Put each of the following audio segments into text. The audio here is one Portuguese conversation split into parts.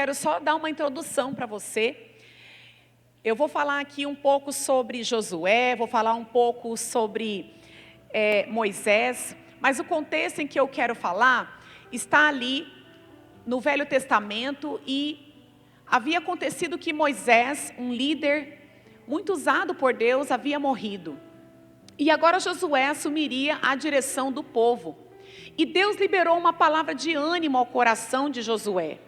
Quero só dar uma introdução para você. Eu vou falar aqui um pouco sobre Josué, vou falar um pouco sobre Moisés, mas o contexto em que eu quero falar está ali no Velho Testamento e havia acontecido que Moisés, um líder muito usado por Deus, havia morrido. E agora Josué assumiria a direção do povo. E Deus liberou uma palavra de ânimo ao coração de Josué.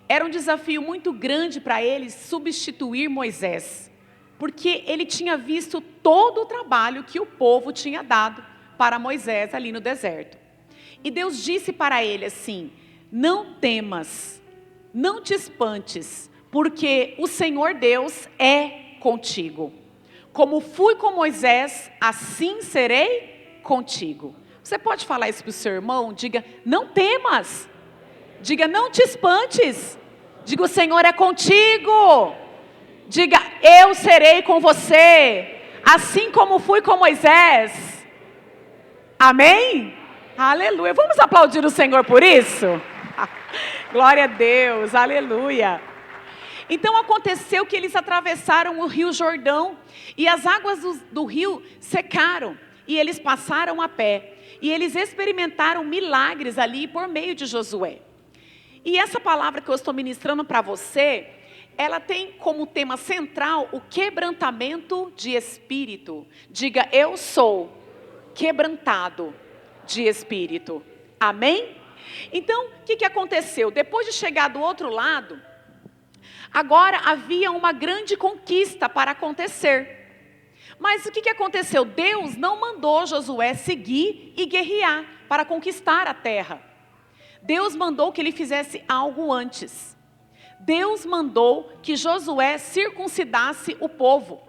Era um desafio muito grande para ele substituir Moisés, porque ele tinha visto todo o trabalho que o povo tinha dado para Moisés ali no deserto. E Deus disse para ele assim: não temas, não te espantes, porque o Senhor Deus é contigo. Como fui com Moisés, assim serei contigo. Você pode falar isso para o seu irmão? Diga, não temas. Diga, não te espantes. Diga, o Senhor é contigo. Diga, eu serei com você, assim como fui com Moisés. Amém? Aleluia. Vamos aplaudir o Senhor por isso? Glória a Deus, aleluia. Então aconteceu que eles atravessaram o rio Jordão e as águas do rio secaram e eles passaram a pé. E eles experimentaram milagres ali por meio de Josué. E essa palavra que eu estou ministrando para você, ela tem como tema central o quebrantamento de espírito. Diga, eu sou quebrantado de espírito. Amém? Então, o que aconteceu? Depois de chegar do outro lado, agora havia uma grande conquista para acontecer. Mas o que aconteceu? Deus não mandou Josué seguir e guerrear para conquistar a terra. Deus mandou que ele fizesse algo antes. Deus mandou que Josué circuncidasse o povo.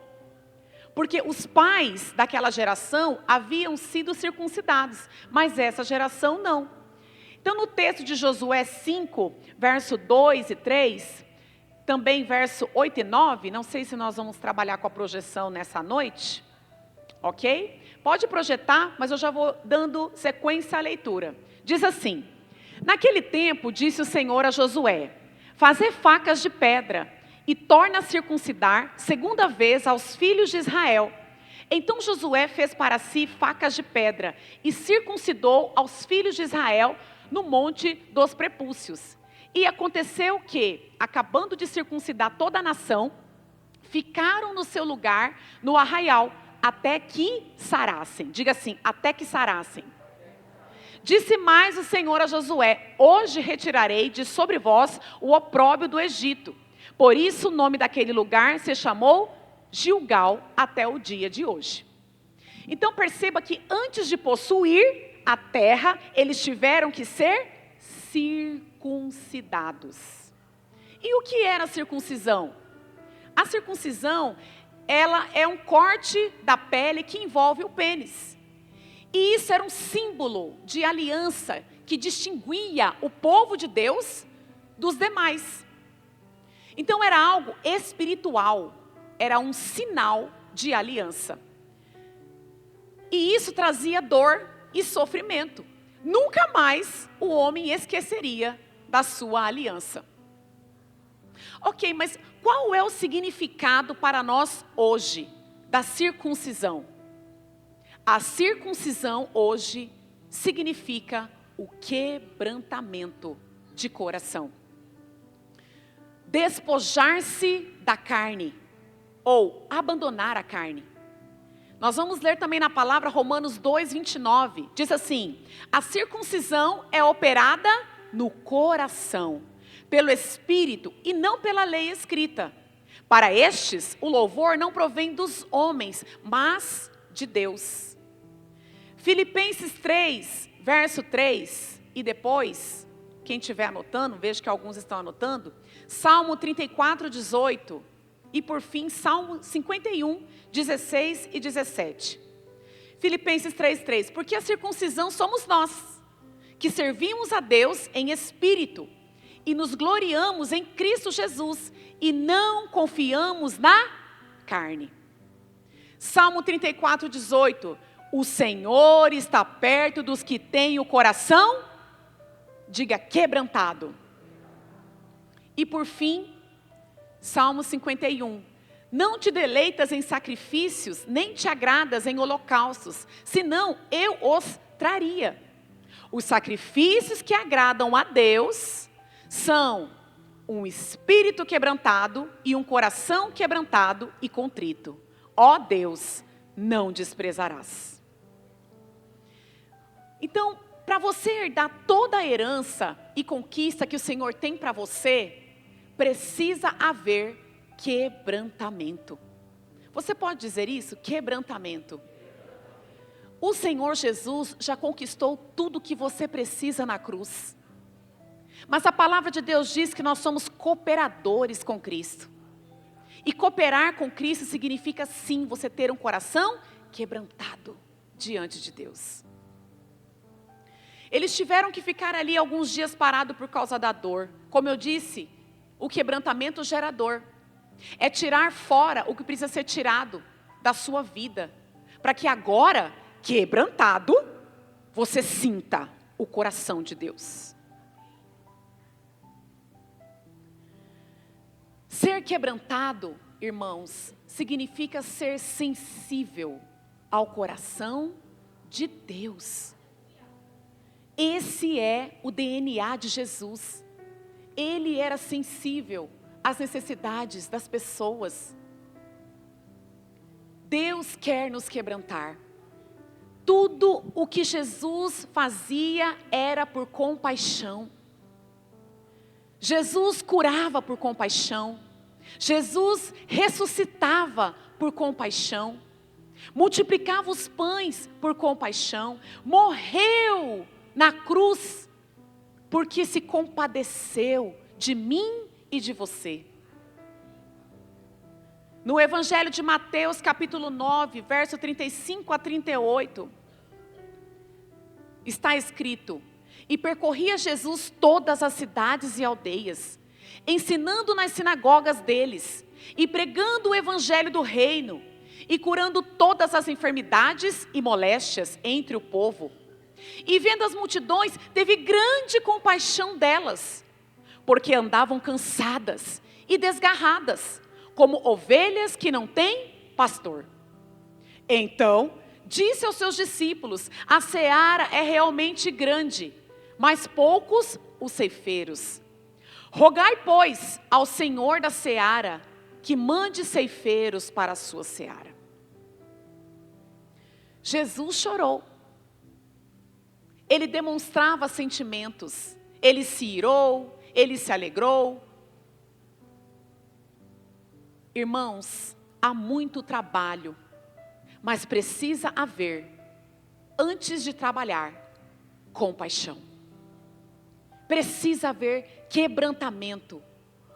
Porque os pais daquela geração haviam sido circuncidados, mas essa geração não. Então no texto de Josué 5, verso 2 e 3... também verso 8 e 9, não sei se nós vamos trabalhar com a projeção nessa noite, ok? Pode projetar, mas eu já vou dando sequência à leitura. Diz assim: naquele tempo disse o Senhor a Josué: fazer facas de pedra e torna a circuncidar segunda vez aos filhos de Israel. Então Josué fez para si facas de pedra e circuncidou aos filhos de Israel no monte dos prepúcios. E aconteceu que, acabando de circuncidar toda a nação, ficaram no seu lugar, no arraial, até que sarassem. Diga assim, até que sarassem. Disse mais o Senhor a Josué: hoje retirarei de sobre vós o opróbio do Egito. Por isso o nome daquele lugar se chamou Gilgal até o dia de hoje. Então perceba que antes de possuir a terra, eles tiveram que ser circuncidados. E o que era a circuncisão? A circuncisão, ela é um corte da pele que envolve o pênis. E isso era um símbolo de aliança que distinguia o povo de Deus dos demais. Então era algo espiritual, era um sinal de aliança. E isso trazia dor e sofrimento. Nunca mais o homem esqueceria da sua aliança. Ok, mas qual é o significado para nós hoje da circuncisão? A circuncisão hoje significa o quebrantamento de coração. Despojar-se da carne ou abandonar a carne. Nós vamos ler também na palavra Romanos 2, 29. Diz assim: a circuncisão é operada no coração, pelo Espírito e não pela lei escrita. Para estes, o louvor não provém dos homens, mas de Deus. Filipenses 3, verso 3. E depois, quem estiver anotando, vejo que alguns estão anotando. Salmo 34, 18. E por fim, Salmo 51, 16 e 17. Filipenses 3:3. Porque a circuncisão somos nós, que servimos a Deus em espírito, e nos gloriamos em Cristo Jesus, e não confiamos na carne. Salmo 34, 18. O Senhor está perto dos que têm o coração, diga, quebrantado. E por fim, Salmo 51. Não te deleitas em sacrifícios, nem te agradas em holocaustos, senão eu os traria. Os sacrifícios que agradam a Deus são um espírito quebrantado e um coração quebrantado e contrito. Ó Deus, não desprezarás. Então, para você herdar toda a herança e conquista que o Senhor tem para você, precisa haver quebrantamento. Você pode dizer isso? Quebrantamento. O Senhor Jesus já conquistou tudo que você precisa na cruz. Mas a palavra de Deus diz que nós somos cooperadores com Cristo. E cooperar com Cristo significa sim, você ter um coração quebrantado diante de Deus. Eles tiveram que ficar ali alguns dias parados por causa da dor. Como eu disse, o quebrantamento gera dor. É tirar fora o que precisa ser tirado da sua vida. Para que agora, quebrantado, você sinta o coração de Deus. Ser quebrantado, irmãos, significa ser sensível ao coração de Deus. Esse é o DNA de Jesus. Ele era sensível às necessidades das pessoas. Deus quer nos quebrantar. Tudo o que Jesus fazia era por compaixão. Jesus curava por compaixão. Jesus ressuscitava por compaixão. Multiplicava os pães por compaixão. Morreu na cruz porque se compadeceu de mim e de você. No Evangelho de Mateus, capítulo 9, verso 35 a 38, está escrito: E percorria Jesus todas as cidades e aldeias, ensinando nas sinagogas deles, e pregando o evangelho do reino, e curando todas as enfermidades e moléstias entre o povo. E vendo as multidões, teve grande compaixão delas, porque andavam cansadas e desgarradas, como ovelhas que não têm pastor. Então, disse aos seus discípulos: a seara é realmente grande, mas poucos os ceifeiros. Rogai, pois, ao Senhor da seara, que mande ceifeiros para a sua seara. Jesus chorou. Ele demonstrava sentimentos. Ele se irou, ele se alegrou. Irmãos, há muito trabalho, mas precisa haver, antes de trabalhar, compaixão. Precisa haver quebrantamento.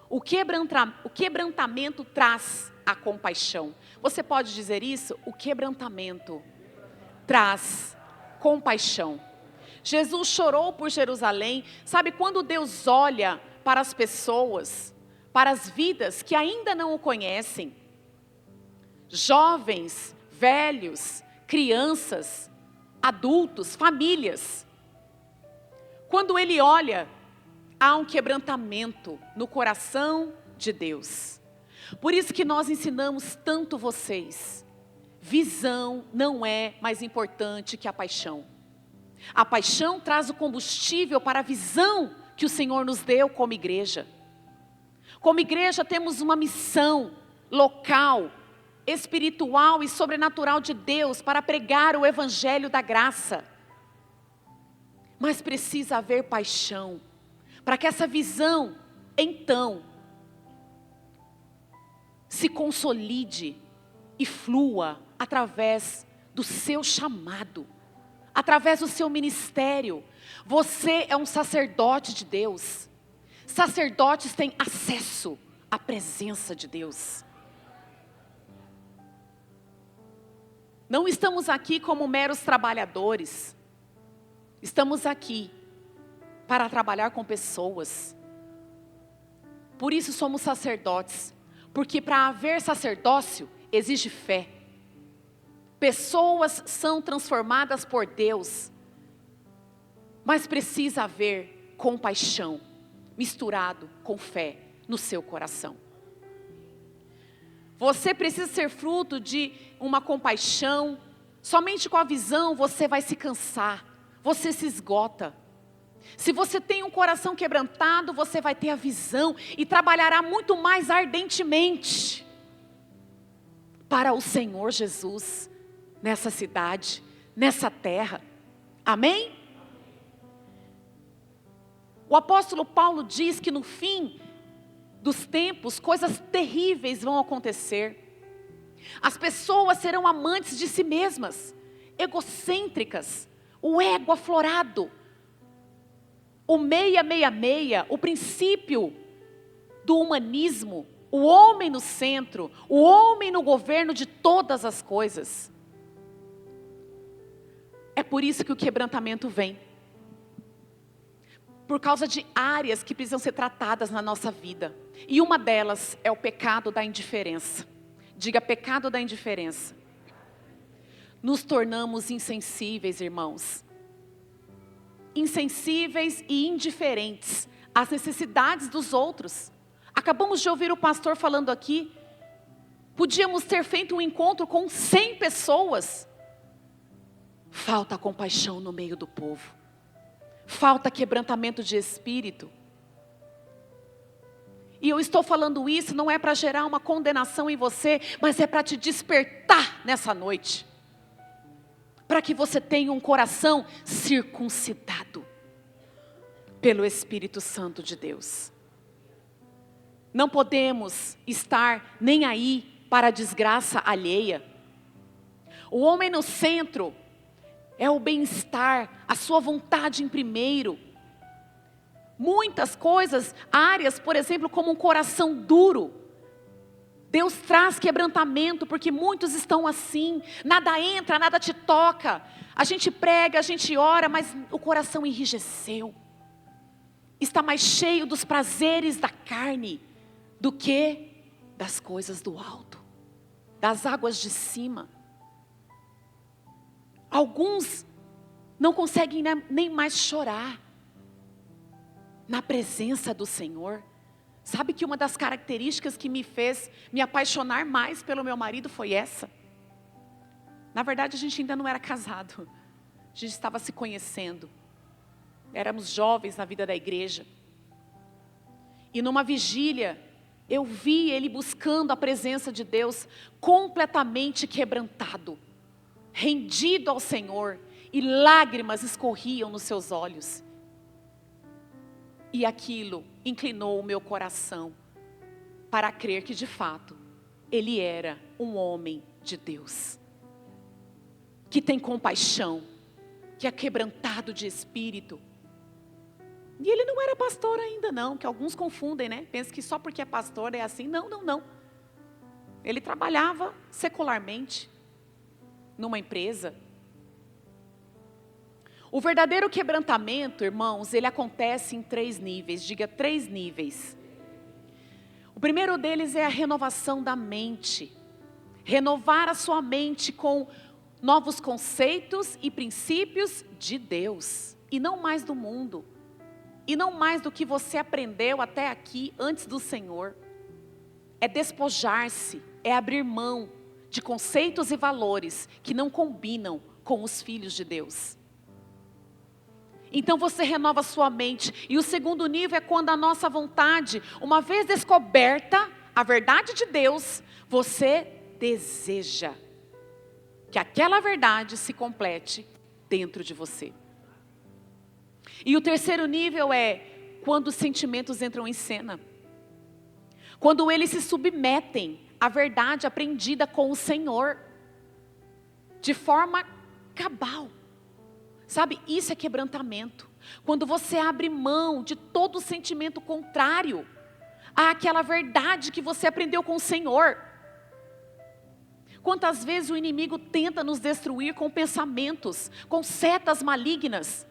O quebrantamento traz a compaixão. Você pode dizer isso? O quebrantamento traz compaixão. Jesus chorou por Jerusalém. Sabe, quando Deus olha para as pessoas, para as vidas que ainda não o conhecem, jovens, velhos, crianças, adultos, famílias, quando Ele olha, há um quebrantamento no coração de Deus. Por isso que nós ensinamos tanto vocês. Visão não é mais importante que a paixão. A paixão traz o combustível para a visão que o Senhor nos deu como igreja. Como igreja temos uma missão local, espiritual e sobrenatural de Deus para pregar o evangelho da graça. Mas precisa haver paixão, para que essa visão, então, se consolide e flua através do seu chamado, através do seu ministério. Você é um sacerdote de Deus. Sacerdotes têm acesso à presença de Deus. Não estamos aqui como meros trabalhadores. Estamos aqui para trabalhar com pessoas. Por isso somos sacerdotes. Porque para haver sacerdócio, exige fé. Pessoas são transformadas por Deus. Mas precisa haver compaixão, misturado com fé. no seu coração. Você precisa ser fruto de uma compaixão. Somente com a visão você vai se cansar, você se esgota. Se você tem um coração quebrantado, você vai ter a visão e trabalhará muito mais ardentemente para o Senhor Jesus, nessa cidade, nessa terra. Amém? O apóstolo Paulo diz que no fim dos tempos, coisas terríveis vão acontecer. As pessoas serão amantes de si mesmas, egocêntricas, o ego aflorado, o meia, o princípio do humanismo, o homem no centro, o homem no governo de todas as coisas. É por isso que o quebrantamento vem. Por causa de áreas que precisam ser tratadas na nossa vida. E uma delas é o pecado da indiferença. Diga, pecado da indiferença. Nos tornamos insensíveis, irmãos. Insensíveis e indiferentes às necessidades dos outros. Acabamos de ouvir o pastor falando aqui. Podíamos ter feito um encontro com 100 pessoas. Falta compaixão no meio do povo. Falta quebrantamento de espírito. E eu estou falando isso não é para gerar uma condenação em você, mas é para te despertar nessa noite. Para que você tenha um coração circuncidado pelo Espírito Santo de Deus. Não podemos estar nem aí para a desgraça alheia. O homem no centro é o bem-estar, a sua vontade em primeiro. Muitas coisas, áreas, por exemplo, como um coração duro. Deus traz quebrantamento, porque muitos estão assim. Nada entra, nada te toca. A gente prega, a gente ora, mas o coração enrijeceu. Está mais cheio dos prazeres da carne do que das coisas do alto, das águas de cima. Alguns não conseguem nem mais chorar na presença do Senhor. Sabe que uma das características que me fez me apaixonar mais pelo meu marido foi essa? Na verdade a gente ainda não era casado. A gente estava se conhecendo. Éramos jovens na vida da igreja. E numa vigília, eu vi ele buscando a presença de Deus completamente quebrantado. Rendido ao Senhor, e lágrimas escorriam nos seus olhos. E aquilo inclinou o meu coração para crer que de fato ele era um homem de Deus, que tem compaixão, que é quebrantado de espírito. E ele não era pastor ainda não, que alguns confundem, né? Pensam que só porque é pastor é assim. Não. Ele trabalhava secularmente numa empresa. O verdadeiro quebrantamento, irmãos, ele acontece em 3 níveis. Diga 3 níveis. O primeiro deles é a renovação da mente. Renovar a sua mente com novos conceitos e princípios de Deus. E não mais do mundo. E não mais do que você aprendeu até aqui antes do Senhor. É despojar-se, é abrir mão de conceitos e valores que não combinam com os filhos de Deus. Então você renova a sua mente. E o segundo nível é quando a nossa vontade, uma vez descoberta a verdade de Deus, você deseja que aquela verdade se complete dentro de você. E o terceiro nível é quando os sentimentos entram em cena. Quando eles se submetem à verdade aprendida com o Senhor, de forma cabal. Sabe, isso é quebrantamento. Quando você abre mão de todo o sentimento contrário àquela verdade que você aprendeu com o Senhor. Quantas vezes o inimigo tenta nos destruir com pensamentos, com setas malignas,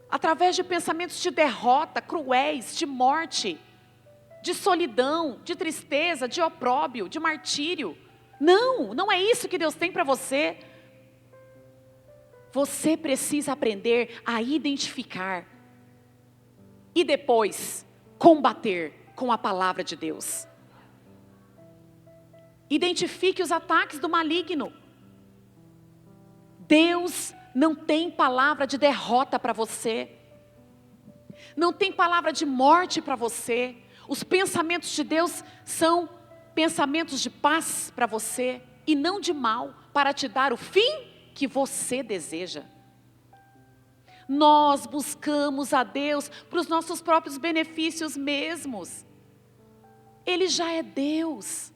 através de pensamentos de derrota, cruéis, de morte, de solidão, de tristeza, de opróbrio, de martírio. Não é isso que Deus tem para você. Você precisa aprender a identificar e depois combater com a palavra de Deus. Identifique os ataques do maligno. Deus não tem palavra de derrota para você. Não tem palavra de morte para você. Os pensamentos de Deus são pensamentos de paz para você e não de mal, para te dar o fim que você deseja. Nós buscamos a Deus para os nossos próprios benefícios mesmos. Ele já é Deus.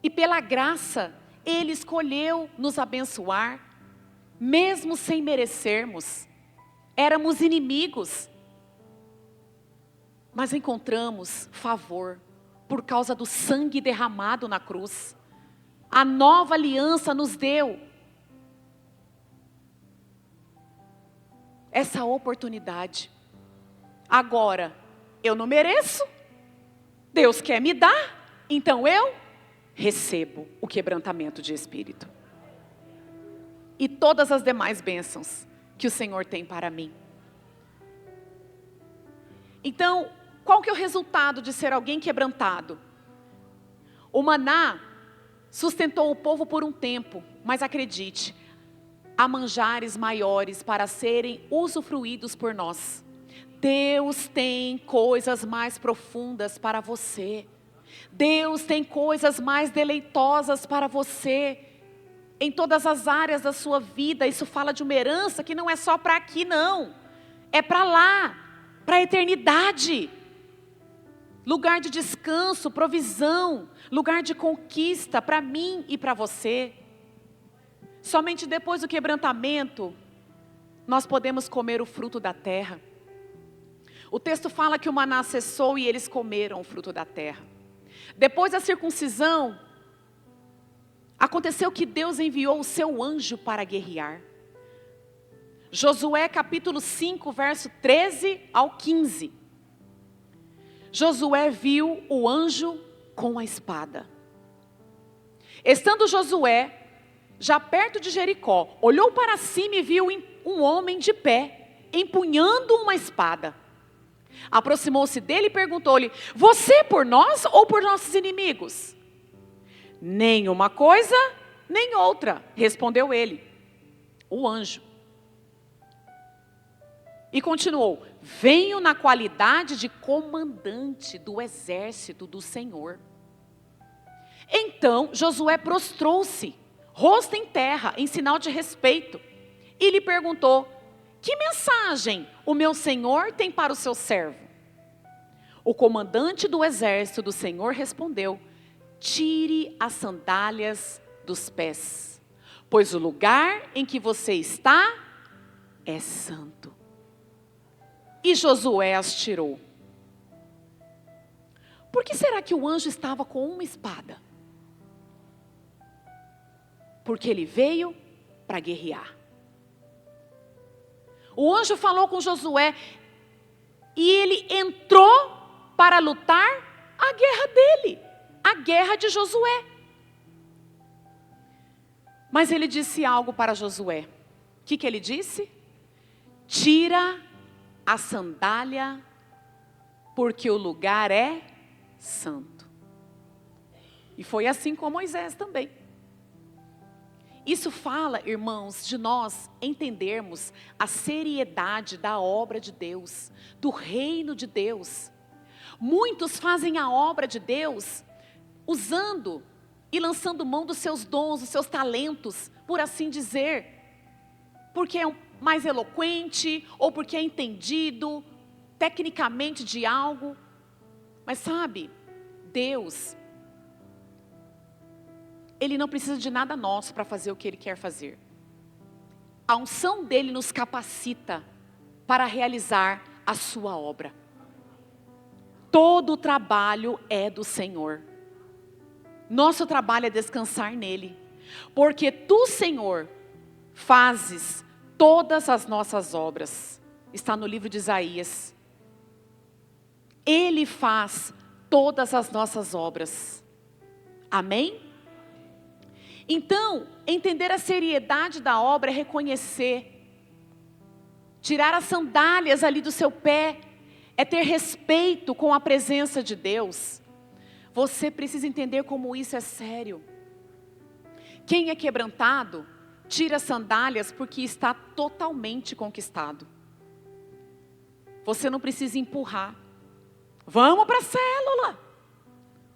E pela graça, Ele escolheu nos abençoar, mesmo sem merecermos. Éramos inimigos, mas encontramos favor por causa do sangue derramado na cruz. A nova aliança nos deu essa oportunidade. Agora, eu não mereço, Deus quer me dar, então eu recebo o quebrantamento de espírito. E todas as demais bênçãos que o Senhor tem para mim. Então, qual que é o resultado de ser alguém quebrantado? O maná sustentou o povo por um tempo, mas acredite, há manjares maiores para serem usufruídos por nós. Deus tem coisas mais profundas para você. Deus tem coisas mais deleitosas para você. Em todas as áreas da sua vida. Isso fala de uma herança que não é só para aqui não. É para lá, para a eternidade. Lugar de descanso, provisão, lugar de conquista para mim e para você. Somente depois do quebrantamento, nós podemos comer o fruto da terra. O texto fala que o maná cessou e eles comeram o fruto da terra. Depois da circuncisão, aconteceu que Deus enviou o seu anjo para guerrear. Josué capítulo 5, verso 13 ao 15. Josué viu o anjo com a espada. Estando Josué já perto de Jericó, olhou para cima e viu um homem de pé, empunhando uma espada. Aproximou-se dele e perguntou-lhe: você por nós ou por nossos inimigos? Nem uma coisa, nem outra, respondeu ele, o anjo. E continuou: venho na qualidade de comandante do exército do Senhor. Então Josué prostrou-se, rosto em terra, em sinal de respeito, e lhe perguntou: que mensagem o meu Senhor tem para o seu servo? O comandante do exército do Senhor respondeu: tire as sandálias dos pés, pois o lugar em que você está é santo. E Josué as tirou. Por que será que o anjo estava com uma espada? Porque ele veio para guerrear. O anjo falou com Josué e ele entrou para lutar a guerra dele, a guerra de Josué. Mas ele disse algo para Josué. O que ele disse? Tira a sandália, porque o lugar é santo. E foi assim com Moisés também. Isso fala, irmãos, de nós entendermos a seriedade da obra de Deus, do reino de Deus. Muitos fazem a obra de Deus usando e lançando mão dos seus dons, dos seus talentos, por assim dizer, porque é mais eloquente ou porque é entendido tecnicamente de algo. Mas sabe, Deus, Ele não precisa de nada nosso para fazer o que Ele quer fazer. A unção dEle nos capacita para realizar a sua obra. Todo o trabalho é do Senhor. Nosso trabalho é descansar nele. Porque tu, Senhor, fazes todas as nossas obras. Está no livro de Isaías. Ele faz todas as nossas obras. Amém? Então, entender a seriedade da obra é reconhecer, tirar as sandálias ali do seu pé, é ter respeito com a presença de Deus. Você precisa entender como isso é sério. Quem é quebrantado, tira as sandálias porque está totalmente conquistado. Você não precisa empurrar. Vamos para a célula.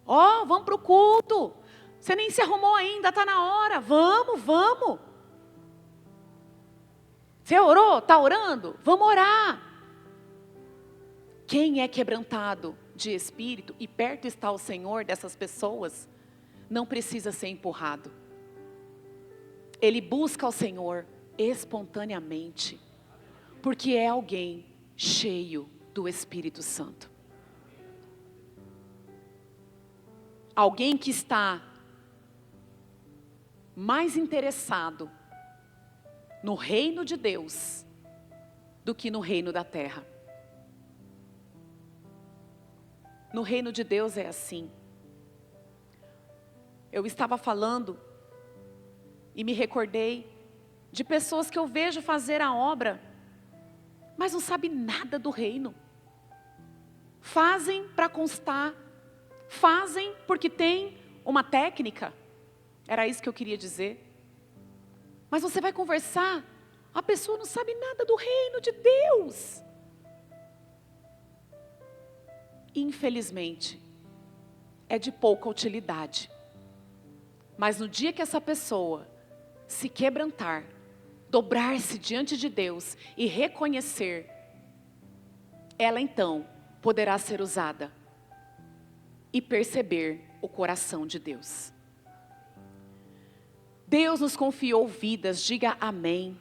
Vamos para o culto. Você nem se arrumou ainda, está na hora. Vamos. Você orou? Está orando? Vamos orar. Quem é quebrantado de espírito e perto está o Senhor dessas pessoas, não precisa ser empurrado. Ele busca o Senhor espontaneamente, porque é alguém cheio do Espírito Santo. Alguém que está mais interessado no reino de Deus do que no reino da terra. No reino de Deus é assim. Eu estava falando e me recordei de pessoas que eu vejo fazer a obra, mas não sabem nada do reino. Fazem para constar, fazem porque tem uma técnica. Era isso que eu queria dizer. Mas você vai conversar, a pessoa não sabe nada do reino de Deus. Infelizmente, é de pouca utilidade. Mas no dia que essa pessoa se quebrantar, dobrar-se diante de Deus e reconhecer, ela então poderá ser usada e perceber o coração de Deus. Deus nos confiou vidas, diga amém.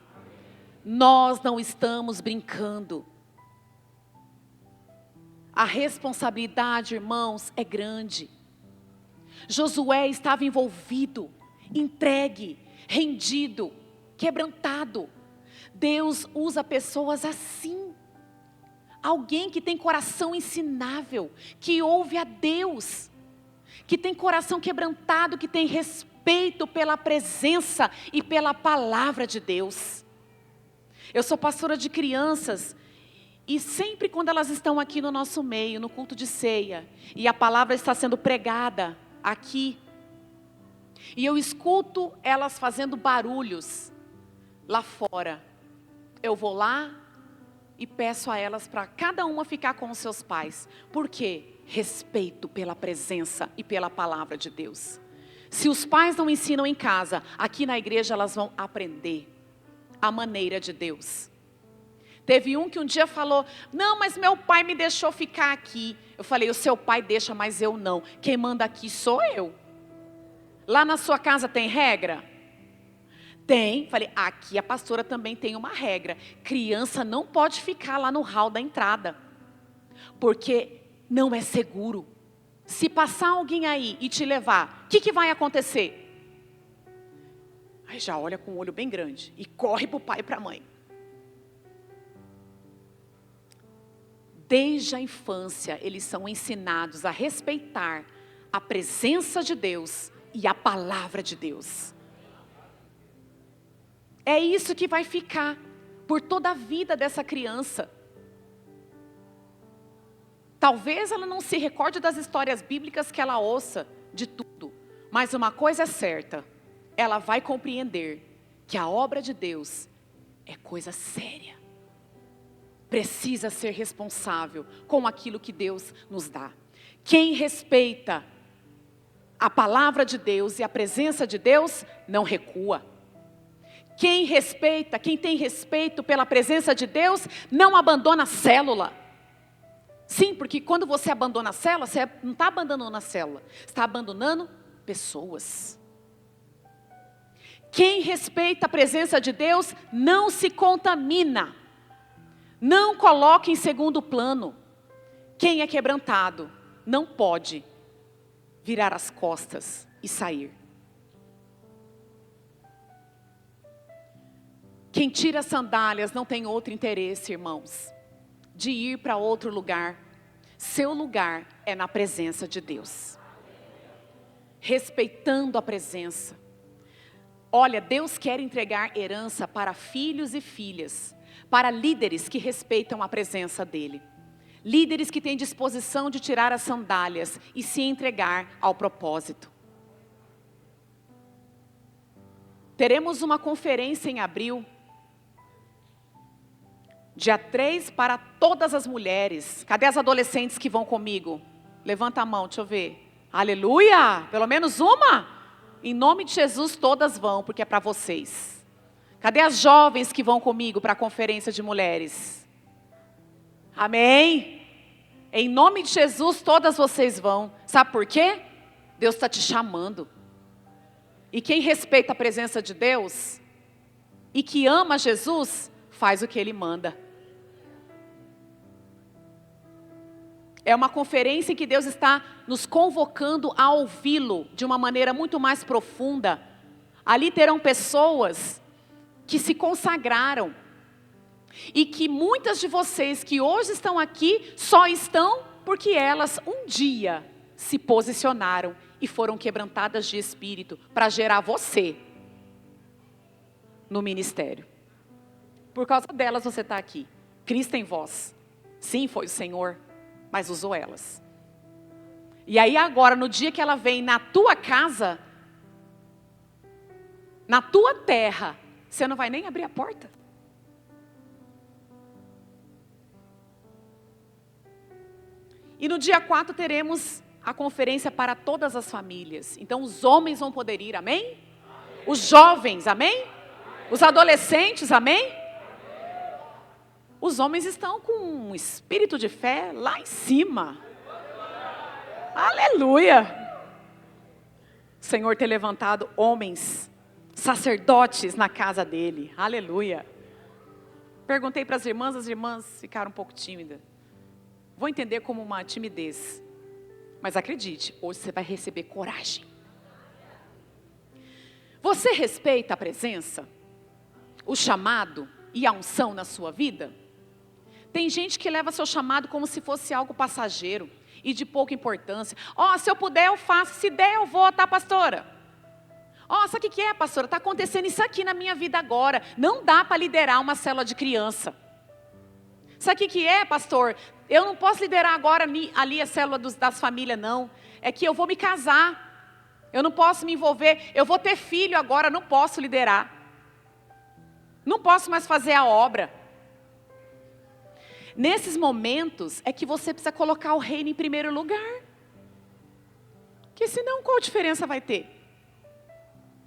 Nós não estamos brincando. A responsabilidade, irmãos, é grande. Josué estava envolvido, entregue, rendido, quebrantado. Deus usa pessoas assim. Alguém que tem coração ensinável, que ouve a Deus, que tem coração quebrantado, que tem respeito pela presença e pela palavra de Deus. Eu sou pastora de crianças. E sempre quando elas estão aqui no nosso meio, no culto de ceia, e a palavra está sendo pregada aqui, e eu escuto elas fazendo barulhos lá fora, eu vou lá e peço a elas para cada uma ficar com os seus pais. Por quê? Respeito pela presença e pela palavra de Deus. Se os pais não ensinam em casa, aqui na igreja elas vão aprender a maneira de Deus. Teve um que um dia falou, não, mas meu pai me deixou ficar aqui. Eu falei, o seu pai deixa, mas eu não. Quem manda aqui sou eu. Lá na sua casa tem regra? Tem. Falei, aqui a pastora também tem uma regra. Criança não pode ficar lá no hall da entrada, porque não é seguro. Se passar alguém aí e te levar, o que vai acontecer? Aí já olha com o olho bem grande e corre para o pai e para a mãe. Desde a infância, eles são ensinados a respeitar a presença de Deus e a palavra de Deus. É isso que vai ficar por toda a vida dessa criança. Talvez ela não se recorde das histórias bíblicas que ela ouça, de tudo. Mas uma coisa é certa, ela vai compreender que a obra de Deus é coisa séria. Precisa ser responsável com aquilo que Deus nos dá. Quem respeita a palavra de Deus e a presença de Deus, não recua. Quem respeita, quem tem respeito pela presença de Deus, não abandona a célula. Sim, porque quando você abandona a célula, você não está abandonando a célula, você está abandonando pessoas. Quem respeita a presença de Deus, não se contamina. Não coloque em segundo plano. Quem é quebrantado não pode virar as costas e sair. Quem tira as sandálias não tem outro interesse, irmãos, de ir para outro lugar. Seu lugar é na presença de Deus. Respeitando a presença. Olha, Deus quer entregar herança para filhos e filhas, para líderes que respeitam a presença dEle. Líderes que têm disposição de tirar as sandálias e se entregar ao propósito. Teremos uma conferência em abril, dia 3, para todas as mulheres. Cadê as adolescentes que vão comigo? Levanta a mão, deixa eu ver. Aleluia! Pelo menos uma? Em nome de Jesus, todas vão, porque é para vocês. Cadê as jovens que vão comigo para a conferência de mulheres? Amém? Em nome de Jesus, todas vocês vão. Sabe por quê? Deus está te chamando. E quem respeita a presença de Deus, e que ama Jesus, faz o que Ele manda. É uma conferência em que Deus está nos convocando a ouvi-lo de uma maneira muito mais profunda. Ali terão pessoas que se consagraram. E que muitas de vocês que hoje estão aqui, só estão porque elas um dia se posicionaram e foram quebrantadas de espírito para gerar você no ministério. Por causa delas você está aqui. Cristo em vós. Sim, foi o Senhor, mas usou elas. E aí agora, no dia que ela vem na tua casa, na tua terra, você não vai nem abrir a porta. E no dia 4 teremos a conferência para todas as famílias. Então os homens vão poder ir, amém? Os jovens, amém? Os adolescentes, amém? Os homens estão com um espírito de fé lá em cima. Aleluia! O Senhor tem levantado homens, sacerdotes na casa dele. Aleluia! Perguntei para as irmãs ficaram um pouco tímidas. Vou entender como uma timidez. Mas acredite, hoje você vai receber coragem. Você respeita a presença, o chamado e a unção na sua vida? Tem gente que leva seu chamado como se fosse algo passageiro e de pouca importância. Se eu puder eu faço, se der eu vou, tá, pastora? Sabe o que é, pastora? Está acontecendo isso aqui na minha vida agora. Não dá para liderar uma célula de criança. Sabe o que é, pastor? Eu não posso liderar agora ali a célula das famílias, não. É que eu vou me casar. Eu não posso me envolver. Eu vou ter filho agora, não posso liderar. Não posso mais fazer a obra. Nesses momentos é que você precisa colocar o reino em primeiro lugar. Porque senão qual diferença vai ter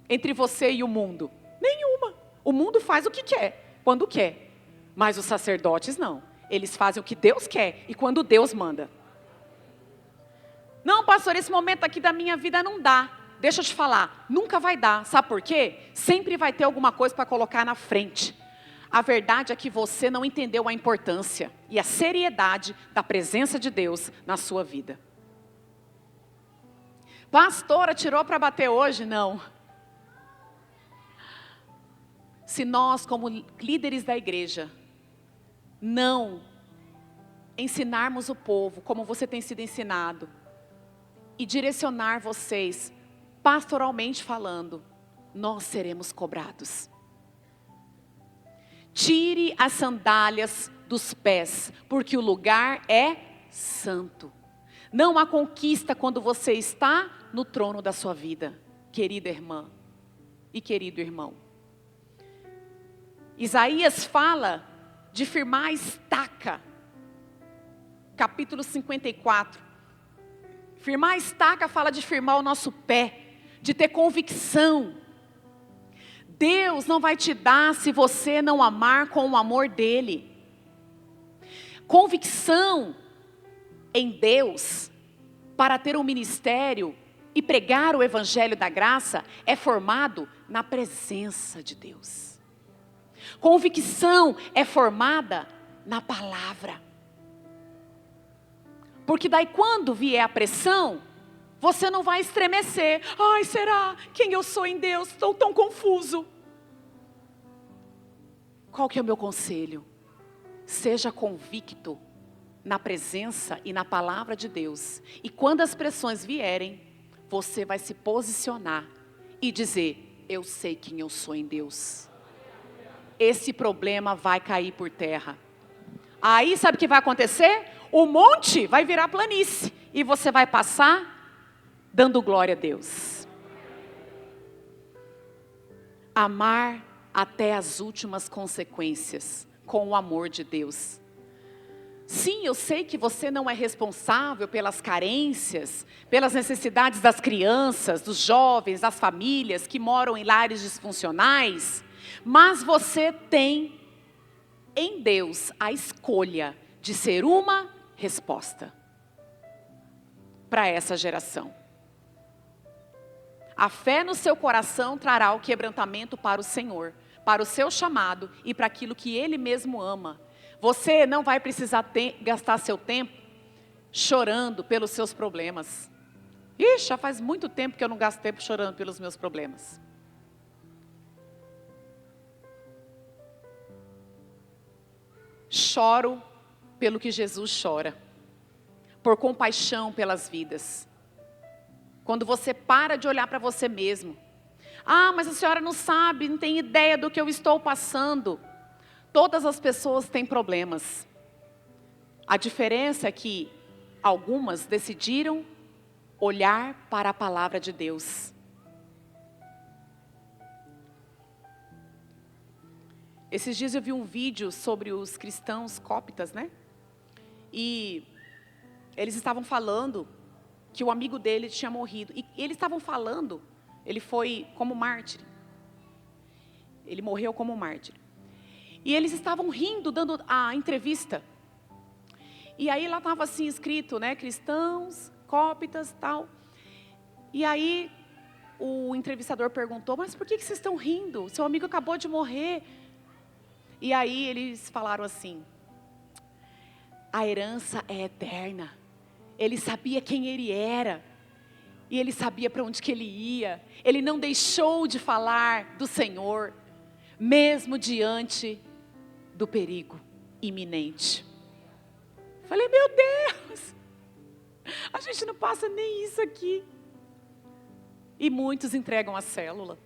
entre você e o mundo? Nenhuma. O mundo faz o que quer, quando quer. Mas os sacerdotes não. Eles fazem o que Deus quer e quando Deus manda. Não, pastor, esse momento aqui da minha vida não dá. Deixa eu te falar, nunca vai dar. Sabe por quê? Sempre vai ter alguma coisa para colocar na frente. A verdade é que você não entendeu a importância e a seriedade da presença de Deus na sua vida. Pastora, tirou para bater hoje? Não. Se nós, como líderes da igreja, não ensinarmos o povo como você tem sido ensinado e direcionar vocês pastoralmente falando, nós seremos cobrados. Tire as sandálias dos pés, porque o lugar é santo. Não há conquista quando você está no trono da sua vida, querida irmã e querido irmão. Isaías fala de firmar a estaca, capítulo 54. Firmar a estaca fala de firmar o nosso pé, de ter convicção. Deus não vai te dar se você não amar com o amor dele. Convicção em Deus, para ter um ministério e pregar o evangelho da graça, é formado na presença de Deus. Convicção é formada na palavra. Porque daí quando vier a pressão, você não vai estremecer. Ai, será? Quem eu sou em Deus? Estou tão confuso. Qual que é o meu conselho? Seja convicto na presença e na palavra de Deus. E quando as pressões vierem, você vai se posicionar e dizer, eu sei quem eu sou em Deus. Esse problema vai cair por terra. Aí sabe o que vai acontecer? o monte vai virar planície e você vai passar dando glória a Deus. Amar até as últimas consequências com o amor de Deus. Sim, eu sei que você não é responsável pelas carências, pelas necessidades das crianças, dos jovens, das famílias que moram em lares disfuncionais, mas você tem em Deus a escolha de ser uma resposta para essa geração. A fé no seu coração trará o quebrantamento para o Senhor, para o seu chamado e para aquilo que Ele mesmo ama. Você não vai precisar gastar seu tempo chorando pelos seus problemas. Ixi, já faz muito tempo que eu não gasto tempo chorando pelos meus problemas. Choro pelo que Jesus chora, por compaixão pelas vidas. Quando você para de olhar para você mesmo. Ah, mas a senhora não sabe, não tem ideia do que eu estou passando. Todas as pessoas têm problemas. A diferença é que algumas decidiram olhar para a palavra de Deus. Esses dias eu vi um vídeo sobre os cristãos cóptas, né? E eles estavam falando que o amigo dele tinha morrido. E eles estavam falando, ele foi como mártir. Ele morreu como mártir. E eles estavam rindo, dando a entrevista. E aí lá estava assim escrito, né? Cristãos, cóptas, tal. E aí o entrevistador perguntou, mas por que vocês estão rindo? Seu amigo acabou de morrer. E aí eles falaram assim, a herança é eterna. Ele sabia quem ele era. E ele sabia para onde que ele ia. Ele não deixou de falar do Senhor, mesmo diante do perigo iminente. Falei, meu Deus, a gente não passa nem isso aqui. E muitos entregam a célula.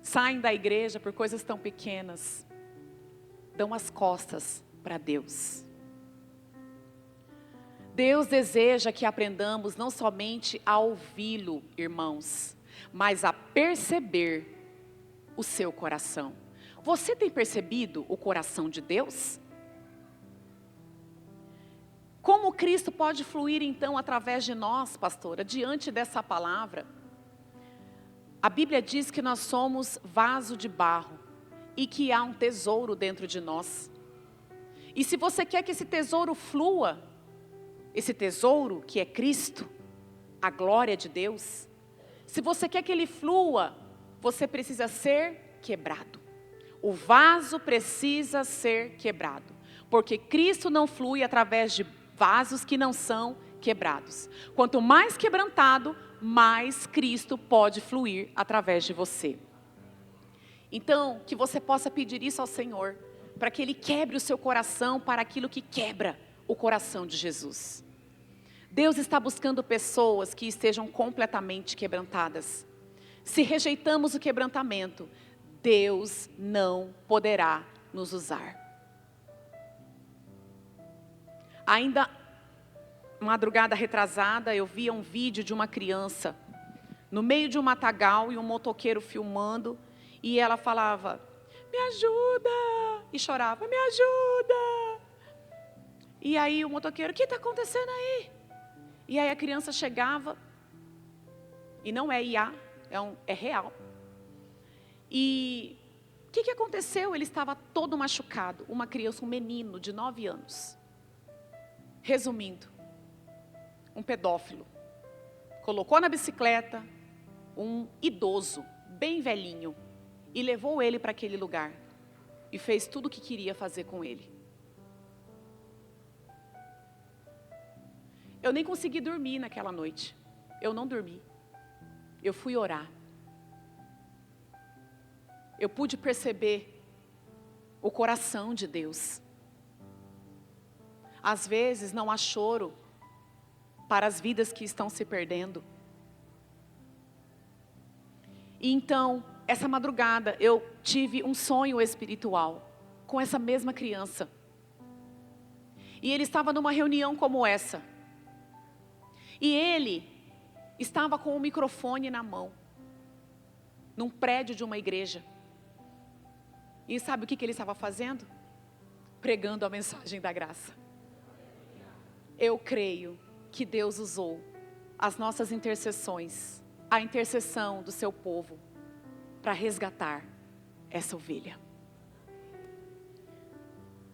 Saem da igreja por coisas tão pequenas. Dão as costas para Deus. Deus deseja que aprendamos não somente a ouvi-lo, irmãos, mas a perceber o seu coração. Você tem percebido o coração de Deus? Como Cristo pode fluir então através de nós, pastora, diante dessa palavra? A Bíblia diz que nós somos vaso de barro e que há um tesouro dentro de nós. E se você quer que esse tesouro flua, esse tesouro que é Cristo, a glória de Deus, se você quer que ele flua, você precisa ser quebrado. O vaso precisa ser quebrado, porque Cristo não flui através de vasos que não são quebrados. Quanto mais quebrantado, mais Cristo pode fluir através de você. Então, que você possa pedir isso ao Senhor, para que Ele quebre o seu coração para aquilo que quebra o coração de Jesus. Deus está buscando pessoas que estejam completamente quebrantadas. Se rejeitamos o quebrantamento, Deus não poderá nos usar. Ainda madrugada retrasada, eu via um vídeo de uma criança no meio de um matagal e um motoqueiro filmando, e ela falava, me ajuda, e chorava, me ajuda. E aí o motoqueiro, o que está acontecendo aí? E aí a criança chegava, e não é IA, é real. E o que aconteceu? Ele estava todo machucado, uma criança, um menino de 9 anos. Resumindo, um pedófilo colocou na bicicleta um idoso, bem velhinho, e levou ele para aquele lugar, e fez tudo o que queria fazer com ele. Eu nem consegui dormir naquela noite, eu não dormi, eu fui orar. Eu pude perceber o coração de Deus. Às vezes não há choro para as vidas que estão se perdendo. E então, essa madrugada, eu tive um sonho espiritual com essa mesma criança. E ele estava numa reunião como essa. E ele estava com o microfone na mão, num prédio de uma igreja. E sabe o que ele estava fazendo? Pregando a mensagem da graça. Eu creio que Deus usou as nossas intercessões, a intercessão do seu povo, para resgatar essa ovelha.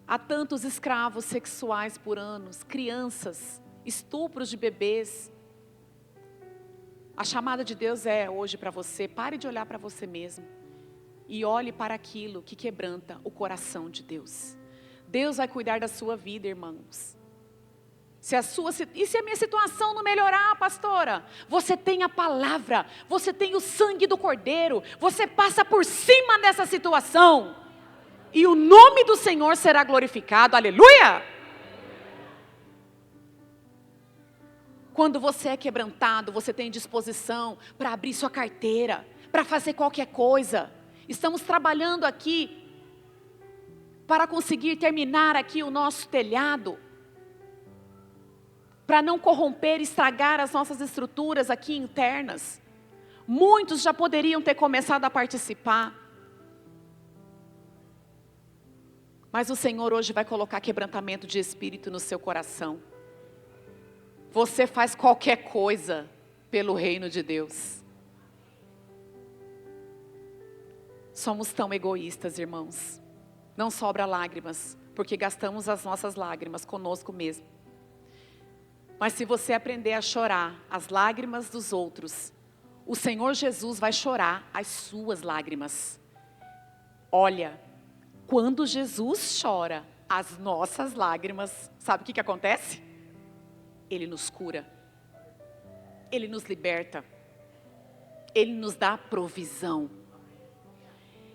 Há tantos escravos sexuais por anos, crianças, estupros de bebês. A chamada de Deus é hoje para você, pare de olhar para você mesmo e olhe para aquilo que quebranta o coração de Deus. Deus vai cuidar da sua vida, irmãos. E se a minha situação não melhorar, pastora? Você tem a palavra, você tem o sangue do Cordeiro, você passa por cima dessa situação. E o nome do Senhor será glorificado, aleluia! Quando você é quebrantado, você tem disposição para abrir sua carteira, para fazer qualquer coisa. Estamos trabalhando aqui para conseguir terminar aqui o nosso telhado, para não corromper e estragar as nossas estruturas aqui internas. Muitos já poderiam ter começado a participar. Mas o Senhor hoje vai colocar quebrantamento de espírito no seu coração. Você faz qualquer coisa pelo reino de Deus. Somos tão egoístas, irmãos. Não sobra lágrimas, porque gastamos as nossas lágrimas conosco mesmo. Mas se você aprender a chorar as lágrimas dos outros, o Senhor Jesus vai chorar as suas lágrimas. Olha, quando Jesus chora as nossas lágrimas, sabe o que acontece? Ele nos cura, Ele nos liberta, Ele nos dá provisão.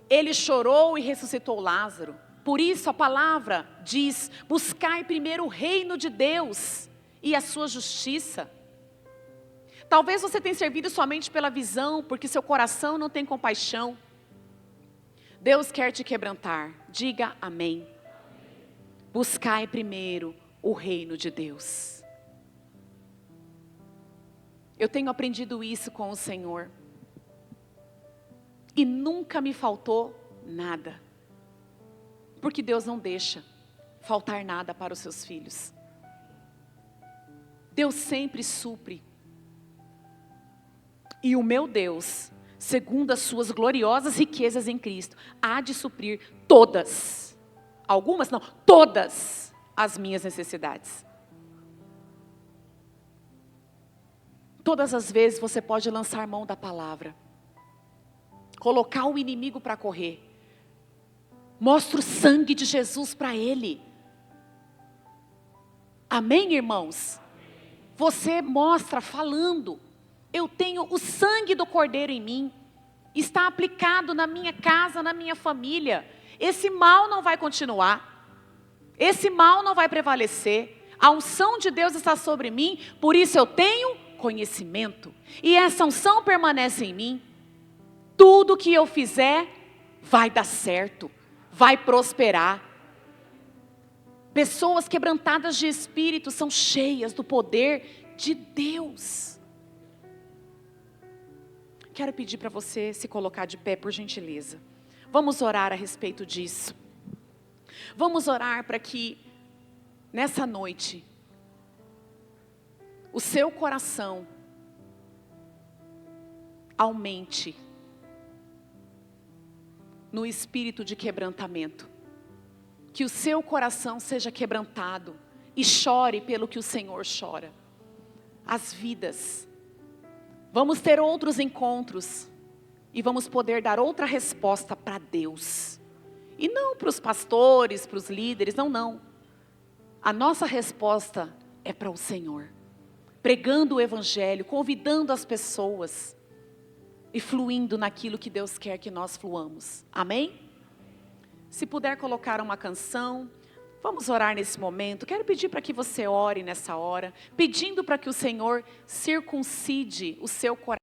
Ele chorou e ressuscitou Lázaro. Por isso a palavra diz: buscai primeiro o reino de Deus e a sua justiça. Talvez você tenha servido somente pela visão, porque seu coração não tem compaixão. Deus quer te quebrantar, diga amém. Buscai primeiro o reino de Deus. Eu tenho aprendido isso com o Senhor. E nunca me faltou nada. Porque Deus não deixa faltar nada para os seus filhos. Deus sempre supre. E o meu Deus, segundo as suas gloriosas riquezas em Cristo, há de suprir todas, algumas não, todas as minhas necessidades. Todas as vezes você pode lançar mão da palavra, colocar o inimigo para correr. Mostra o sangue de Jesus para ele. Amém, irmãos? Você mostra falando: eu tenho o sangue do Cordeiro em mim, está aplicado na minha casa, na minha família. Esse mal não vai continuar, esse mal não vai prevalecer. A unção de Deus está sobre mim, por isso eu tenho conhecimento, e essa unção permanece em mim. Tudo que eu fizer vai dar certo, vai prosperar. Pessoas quebrantadas de espírito são cheias do poder de Deus. Quero pedir para você se colocar de pé, por gentileza. Vamos orar a respeito disso. Vamos orar para que nessa noite o seu coração aumente no espírito de quebrantamento. Que o seu coração seja quebrantado e chore pelo que o Senhor chora. As vidas. Vamos ter outros encontros e vamos poder dar outra resposta para Deus. E não para os pastores, para os líderes, não. A nossa resposta é para o Senhor. Pregando o Evangelho, convidando as pessoas e fluindo naquilo que Deus quer que nós fluamos. Amém? Se puder colocar uma canção, vamos orar nesse momento. Quero pedir para que você ore nessa hora, pedindo para que o Senhor circuncide o seu coração.